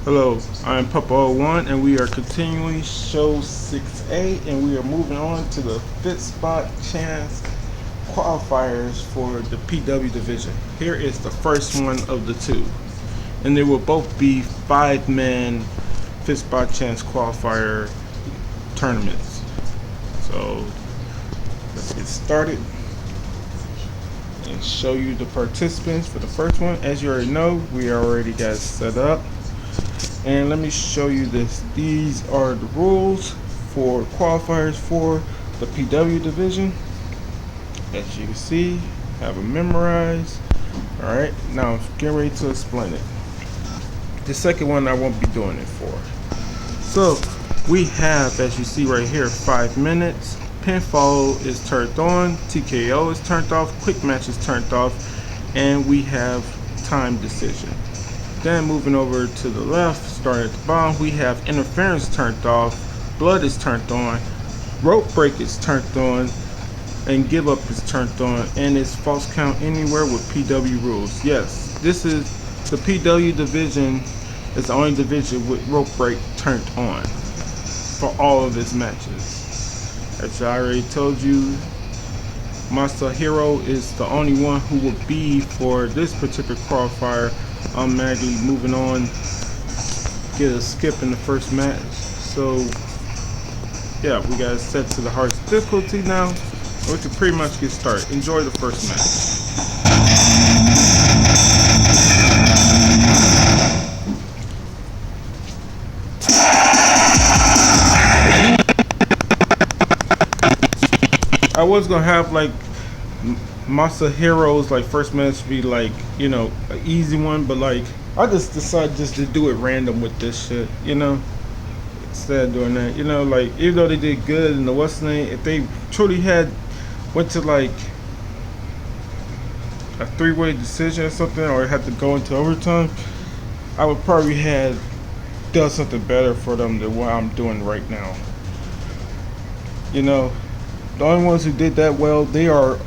Hello, I'm Papa01 and we are continuing show 6A and we are moving on to the 5th spot chance qualifiers for the PW division. Here is the first one of the two, and they will both be 5-man 5th spot chance qualifier tournaments. So let's get started and show you the participants for the first one. As you already know, we already got set up. And let me show you this. These are the rules for qualifiers for the PW division. As you can see, have them memorized. Alright, now I'm getting ready to explain it. The second one I won't be doing it for. So we have, as you see right here, 5 minutes. Pinfall is turned on, TKO is turned off, quick match is turned off, and we have time decision. Then moving over to the left, starting at the bottom, we have interference turned off, blood is turned on, rope break is turned on, and give up is turned on, and it's false count anywhere with PW rules. Yes, this is the PW division. Is the only division with rope break turned on for all of its matches. As I already told you, Monster Hero is the only one who will be for this particular qualifier. Automatically moving on, get a skip in the first match. So yeah, we got it set to the hardest difficulty now. We can pretty much get started. Enjoy the first match. I was gonna have like Monster Heroes like first match be like, you know, an easy one, but like I just decided just to do it random with this shit, you know, instead of doing that, you know, like even though they did good in the West Lane, if they truly went to like a 3-way decision or something, or had to go into overtime, I would probably have done something better for them than what I'm doing right now. You know, the only ones who did that well, they are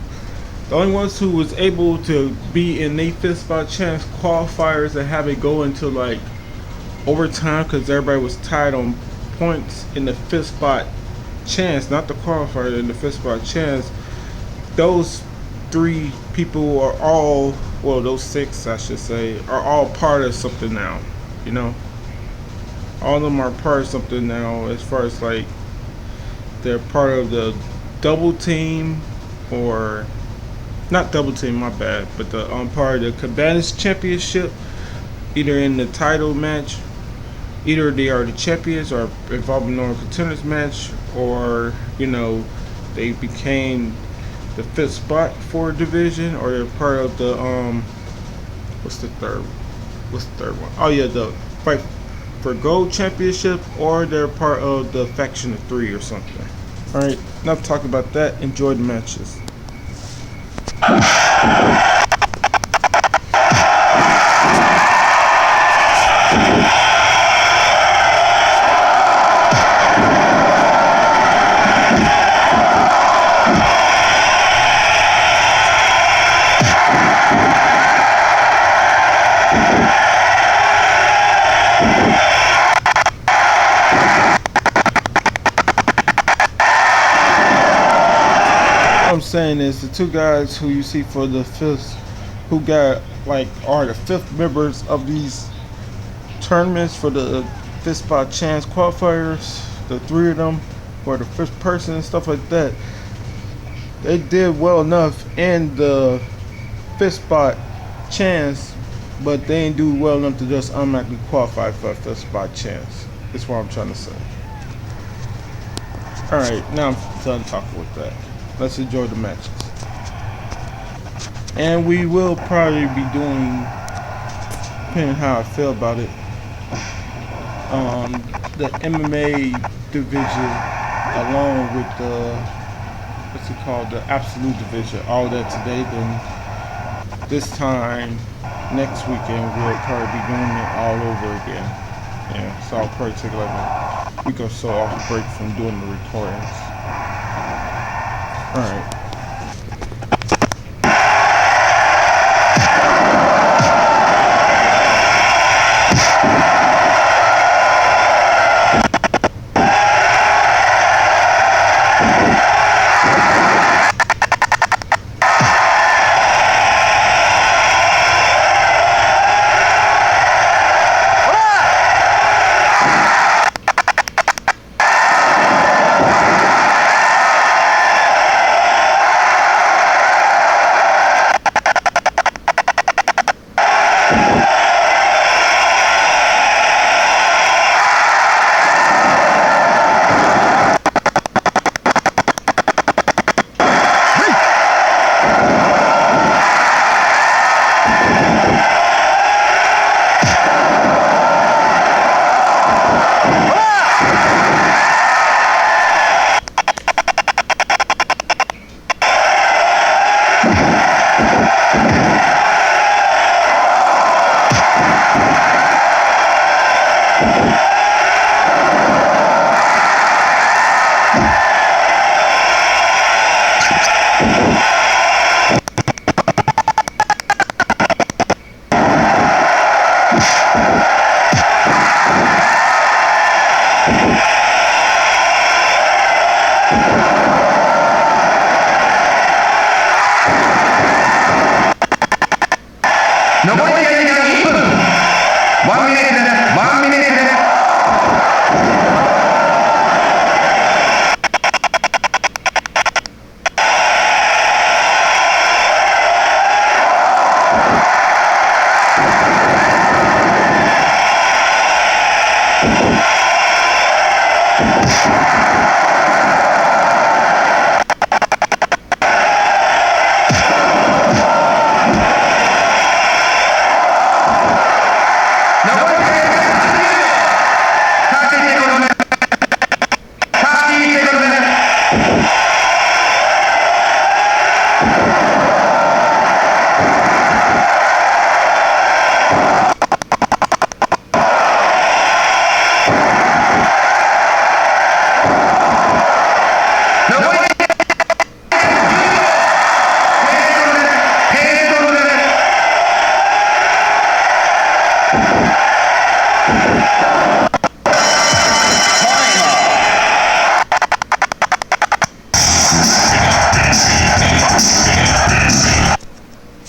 the only ones who was able to be in the 5th spot chance qualifiers and have it go into like overtime because everybody was tied on points in the 5th spot chance, not the qualifier, in the 5th spot chance. Those 3 people are all, well, those 6 I should say, are all part of something now. You know, all of them are part of something now, as far as like they're part of the double team, or not double team, my bad, but the part of the Combatants Championship, either in the title match, either they are the champions or involved in the contenders match, or you know, they became the 5th spot for a division, or they're part of the what's the third one? Oh yeah, the fight for gold championship, or they're part of the faction of 3 or something. All right, enough talking about that. Enjoy the matches. What I'm saying is the 2 guys who you see for the 5th, who got like are the 5th members of these tournaments for the 5th spot chance qualifiers, the 3 of them, or the 5th person and stuff like that, they did well enough in the 5th spot chance, but they ain't do well enough to just automatically qualify for a 5th spot chance. That's what I'm trying to say. Alright, now I'm done talking with that. Let's enjoy the matches. And we will probably be doing, depending on how I feel about it, the MMA division along with the, what's it called, the absolute division. All that today, then this time next weekend we'll probably be doing it all over again. Yeah, so I'll probably take like a week or so off break from doing the recordings. Alright.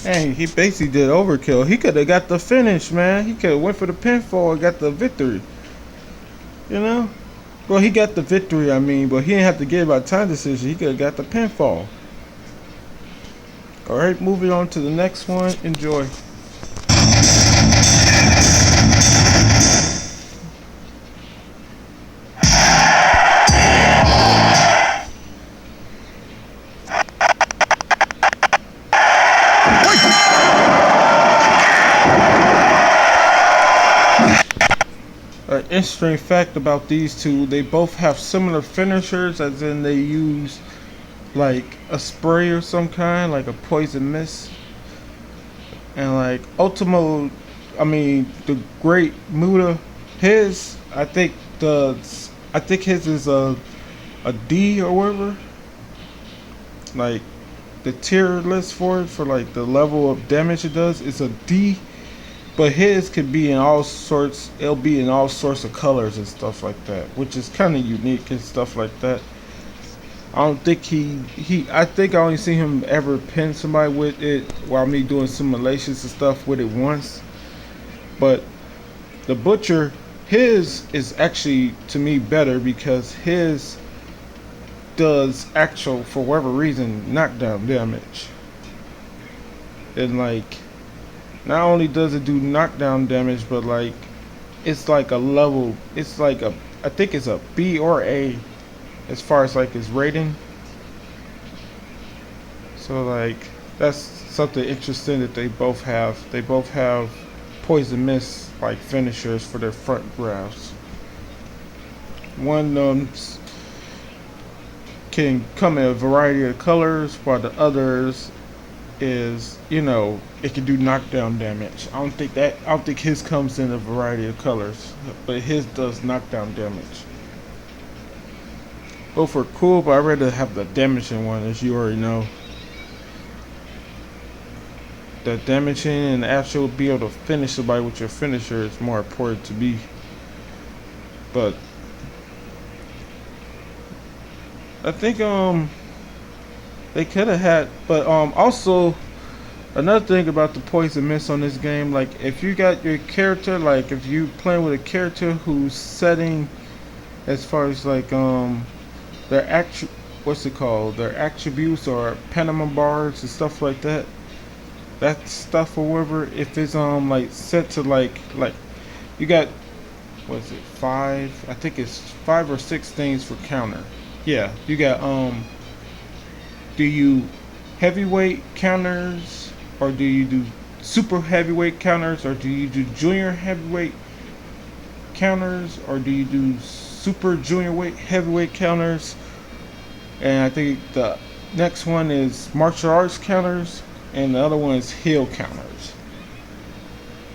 Dang, he basically did overkill. He could have got the finish, man. He could have went for the pinfall and got the victory. You know? Well, he got the victory, I mean, but he didn't have to get it by time decision. He could have got the pinfall. Alright, moving on to the next one. Enjoy. An interesting fact about these two, they both have similar finishers, as in they use like a spray or some kind, like a poison mist. And like Ultimo, the Great Muda, his, I think his is a D or whatever. Like the tier list for it, for like the level of damage it does, is a D. But his could be in all sorts. It'll be in all sorts of colors and stuff like that, which is kind of unique and stuff like that. I don't think I think I only seen him ever pin somebody with it while me doing simulations and stuff with it once. But the Butcher, his is actually to me better because his does actual, for whatever reason, knockdown damage. And like, not only does it do knockdown damage, but like it's like a level, it's like a, I think it's a B or A as far as like its rating. So like that's something interesting that they both have. They both have poison mist like finishers for their front grabs. One can come in a variety of colors, while the others is, you know, it can do knockdown damage. I don't think his comes in a variety of colors, but his does knockdown damage. Both are cool, but I'd rather have the damaging one, as you already know. The damaging and actually be able to finish somebody with your finisher is more important to me. But I think they could have had, but also another thing about the poison mist on this game, like if you got your character, like if you playing with a character who's setting as far as like their their attributes or Panama bars and stuff like that, that stuff or whatever, if it's like set to like you got, what's it, 5, I think it's 5 or 6 things for counter. Yeah, you got do you heavyweight counters, or do you do super heavyweight counters, or do you do junior heavyweight counters, or do you do super junior weight heavyweight counters? And I think the next one is martial arts counters, and the other one is heel counters.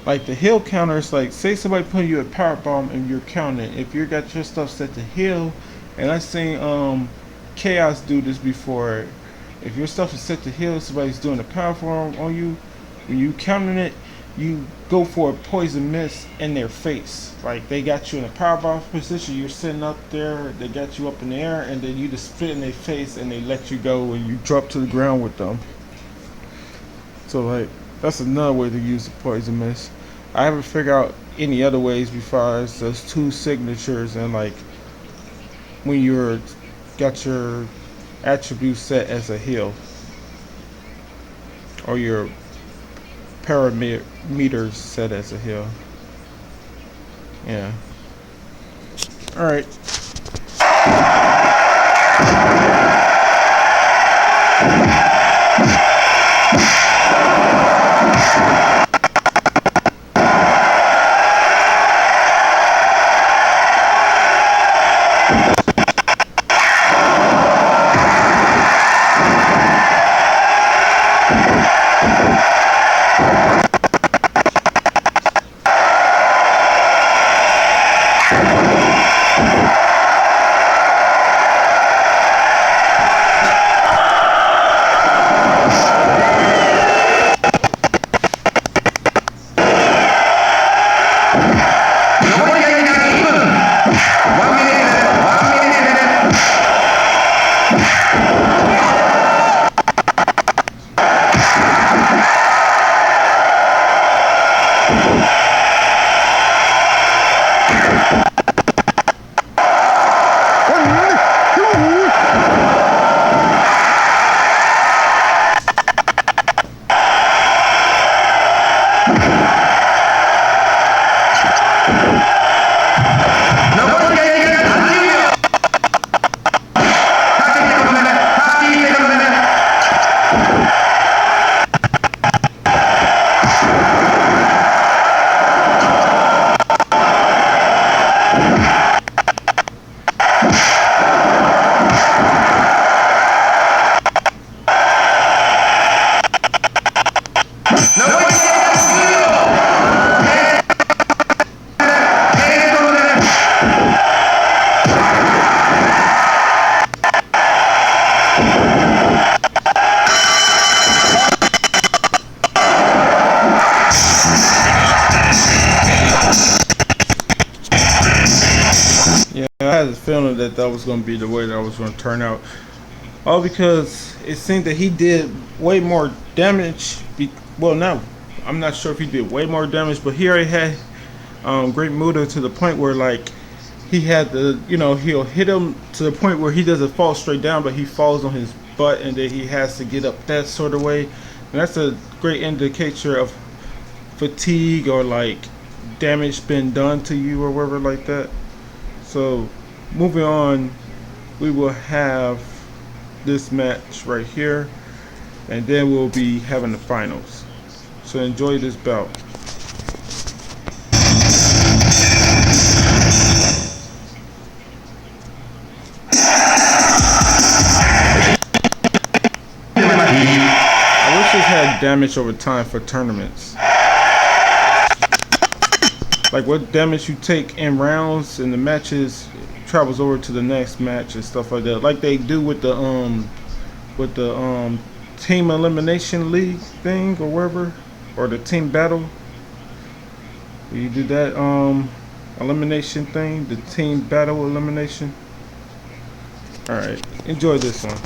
Like the heel counters, like say somebody putting you a power bomb and you're counting. If you got your stuff set to heel, and I've seen Chaos do this before. If your stuff is set to heal, somebody's doing a power bomb on you, when you countering it, you go for a poison mist in their face. Like they got you in a power bomb position, you're sitting up there, they got you up in the air, and then you just spit in their face and they let you go and you drop to the ground with them. So like that's another way to use the poison mist. I haven't figured out any other ways besides those 2 signatures, and like when you're got your attribute set as a heal, or your parameters set as a heal. Yeah. Alright. had a feeling that that was going to be the way that was going to turn out. All because it seemed that he did way more damage. Well, no, I'm not sure if he did way more damage, but he already had Great Muda to the point where, like, he had the, you know, he'll hit him to the point where he doesn't fall straight down, but he falls on his butt, and then he has to get up that sort of way. And that's a great indicator of fatigue or like damage been done to you or whatever like that. So moving on, we will have this match right here, and then we'll be having the finals. So enjoy this bout. I wish this had damage over time for tournaments. Like what damage you take in rounds in the matches travels over to the next match and stuff like that. Like they do with the team elimination league thing or whatever, or the team battle. You do that elimination thing, the team battle elimination. All right, enjoy this one.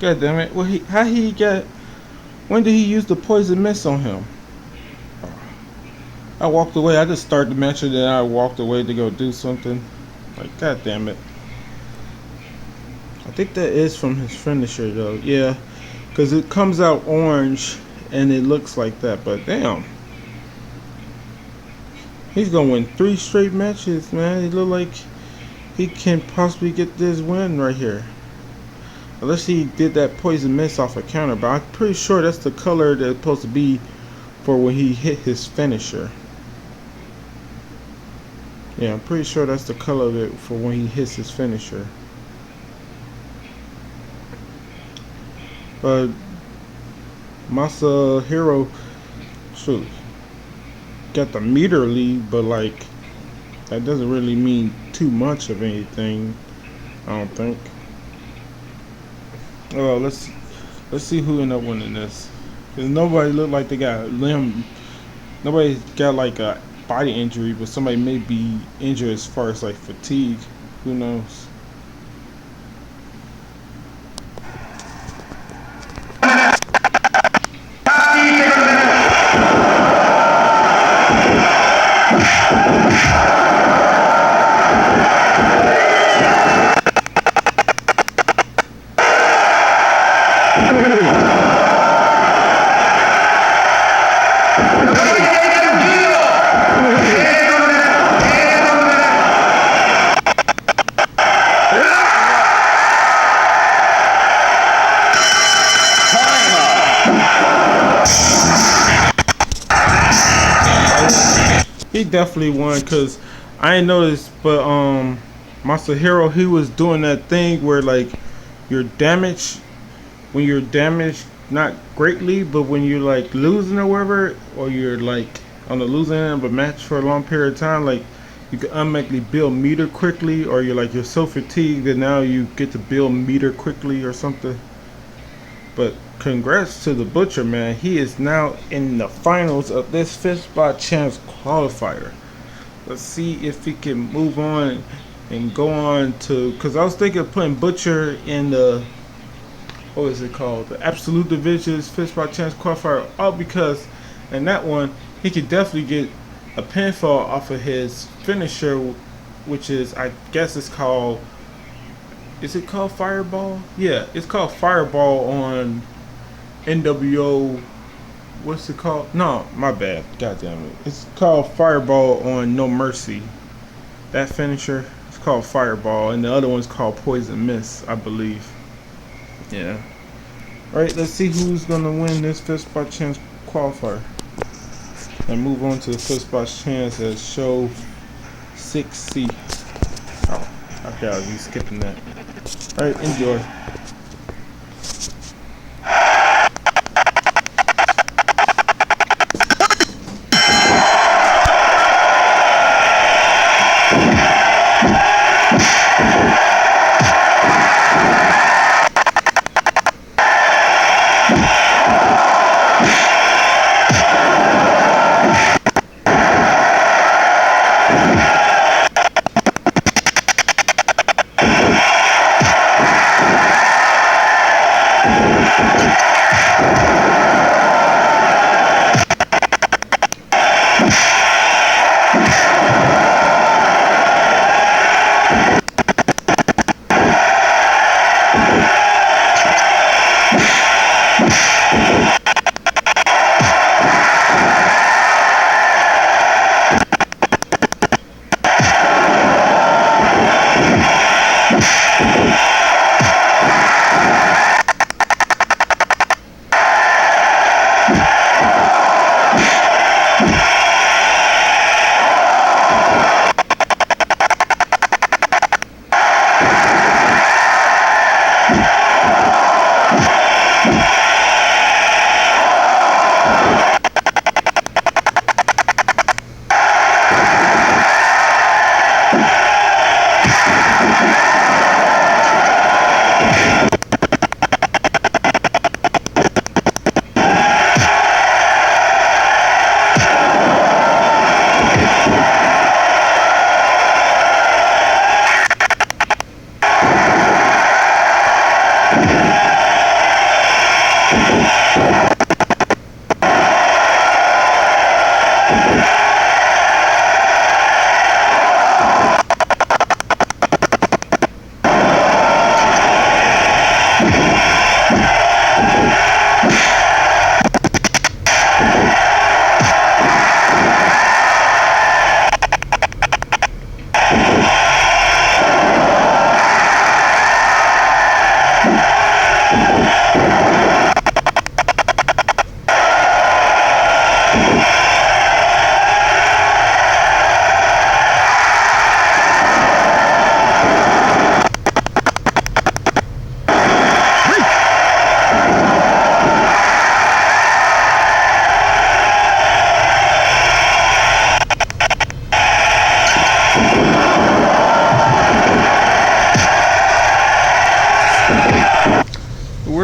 God damn it! Well, how he got? When did he use the poison mist on him? I walked away. I just started the match and then I walked away to go do something. Like, god damn it! I think that is from his finisher though. Yeah, because it comes out orange and it looks like that. But damn, he's gonna win 3 straight matches, man. It look like he can possibly get this win right here. Unless he did that poison mist off a counter, but I'm pretty sure that's the color that's supposed to be for when he hit his finisher. Yeah, I'm pretty sure that's the color of it for when he hits his finisher. But Masahiro, shoot, got the meter lead, but like that doesn't really mean too much of anything, I don't think. Oh, let's see who ended up winning this. Cause nobody looked like they got limb. Nobody got like a body injury, but somebody may be injured as far as like fatigue. Who knows? He definitely won, cause I ain't noticed, but Masahiro, he was doing that thing where like you're damaged when you're damaged, not greatly, but when you're like losing or whatever, or you're like on the losing end of a match for a long period of time, like you can automatically build meter quickly, or you're so fatigued that now you get to build meter quickly or something. But congrats to the Butcher, man. He is now in the finals of this 5th spot chance qualifier. Let's see if he can move on and go on to, because I was thinking of putting Butcher in the, what is it called, the Absolute Divisions 5th spot chance qualifier, all because in that one he could definitely get a pinfall off of his finisher, which is, I guess it's called, is it called Fireball? Yeah, it's called Fireball on NWO. What's it called? No, my bad. God damn it. It's called Fireball on No Mercy. That finisher, it's called Fireball, and the other one's called Poison Mist, I believe. Yeah. Alright, let's see who's gonna win this 5th spot chance qualifier. And move on to the 5th spot chance at show 6C. Oh, okay, I'll be skipping that. Alright, enjoy.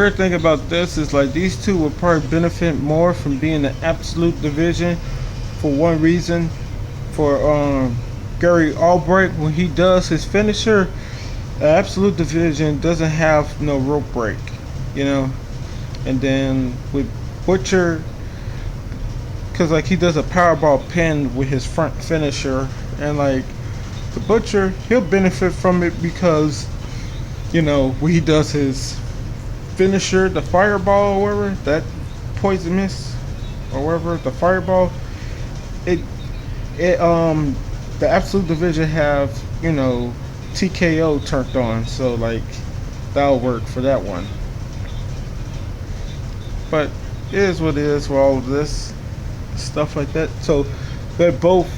weird thing about this is like these two will probably benefit more from being the absolute division for one reason. For Gary Albright, when he does his finisher, the absolute division doesn't have no rope break, you know. And then with Butcher, because like he does a powerball pin with his front finisher, and like the Butcher, he'll benefit from it because, you know, when he does his finisher, the fireball or whatever, that poison mist or whatever, the fireball, it the absolute division have, you know, TKO turned on, so like that'll work for that one. But it is what it is for all of this stuff like that. So they both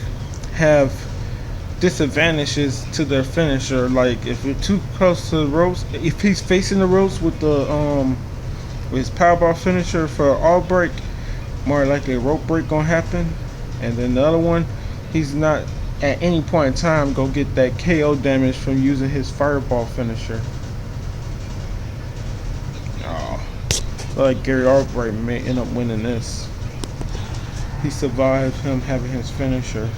have disadvantages to their finisher. Like if you're too close to the ropes, if he's facing the ropes with the with his powerball finisher for all break, more likely a rope break gonna happen. And then the other one, he's not at any point in time gonna get that KO damage from using his fireball finisher. Oh, like Gary Albright may end up winning this. He survived him having his finisher.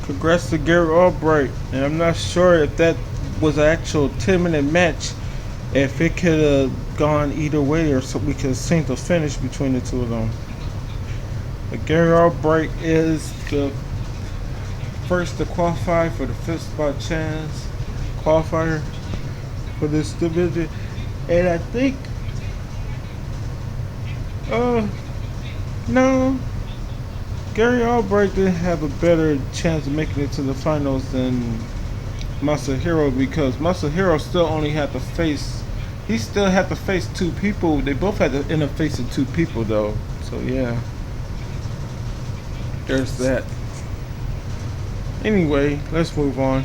Congrats to Gary Albright, and I'm not sure if that was an actual 10-minute match, if it could have gone either way, or so we could have seen the finish between the two of them. But Gary Albright is the first to qualify for the 5th spot chance qualifier for this division, and I think no, Gary Albright didn't have a better chance of making it to the finals than Masahiro, because Masahiro still only had to face, he still had to face 2 people. They both had to end up facing 2 people though, so yeah, there's that. Anyway, let's move on.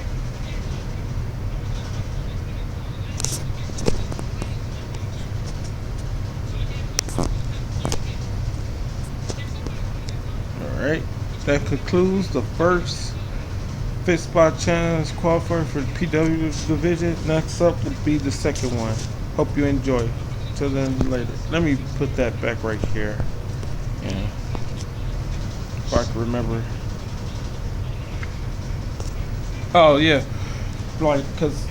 Alright, that concludes the first 5th spot challenge qualifier for the PW division. Next up will be the second one. Hope you enjoy. Till then, later. Let me put that back right here. Yeah. If I can remember. Oh yeah, like, cause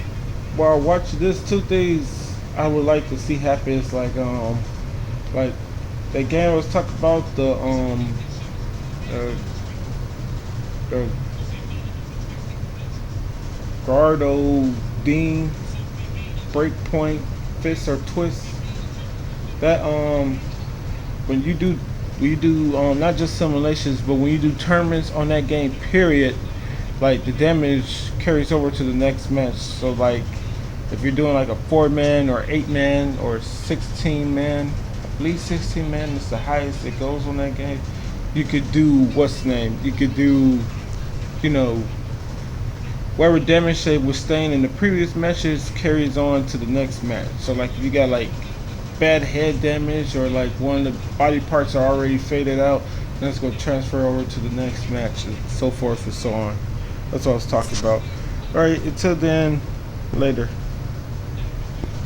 while watching this, 2 things I would like to see happen is like that game was talking about the Gardo Dean breakpoint fist or twist. That when you do not just simulations, but when you do tournaments on that game period, like the damage carries over to the next match. So like if you're doing like a 4-man or 8-man or 16-man, at least 16-man is the highest it goes on that game. You could do what's the name? You could do you know, whatever damage they was staying in the previous matches carries on to the next match. So like if you got like bad head damage or like one of the body parts are already faded out, then it's going to transfer over to the next match and so forth and so on. That's what I was talking about. Alright, until then, later.